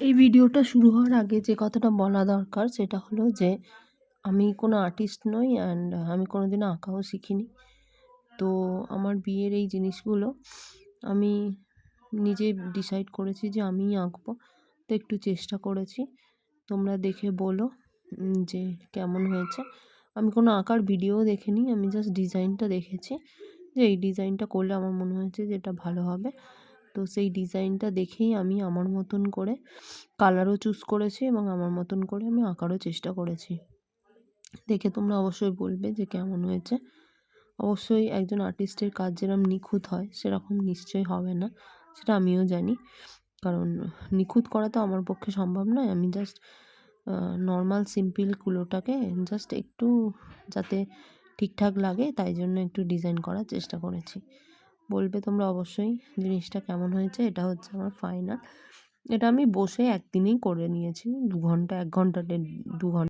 এই ভিডিওটা শুরু হওয়ার আগে যে কথাটা বলা দরকার সেটা হলো যে আমি কোনো আর্টিস্ট নই অ্যান্ড আমি কোনোদিনও আঁকাও শিখিনি। তো আমার বিয়ের এই জিনিসগুলো আমি নিজে ডিসাইড করেছি যে আমিই আঁকবো। তো একটু চেষ্টা করেছি। তোমরা দেখে বলো যে কেমন হয়েছে। আমি কোনো আঁকার ভিডিও দেখিনি। আমি জাস্ট ডিজাইনটা দেখেছি যে এই ডিজাইনটা করলে আমার মনে হয়েছে যে এটা ভালো হবে। তো সেই ডিজাইনটা দেখেই আমি আমার মতন করে কালারও চুজ করেছি এবং আমার মতন করে আমি আঁকারও চেষ্টা করেছি। দেখে তোমরা অবশ্যই বলবে যে কেমন হয়েছে। অবশ্যই একজন আর্টিস্টের কাজ যেরকম নিখুঁত হয় সেরকম নিশ্চয়ই হবে না, সেটা আমিও জানি। কারণ নিখুঁত করা তো আমার পক্ষে সম্ভব নয়। আমি জাস্ট নর্মাল সিম্পল কুলোটাকে জাস্ট একটু যাতে ঠিকঠাক লাগে তাই জন্য একটু ডিজাইন করার চেষ্টা করেছি। বলবে তোমরা অবশ্যই জিনিসটা কেমন হয়েছে। এটা হচ্ছে আমার ফাইনাল। এটা আমি বসে একদিনেই করে নিয়েছি। 2 ঘন্টা 1 ঘন্টা 2 ঘন্টা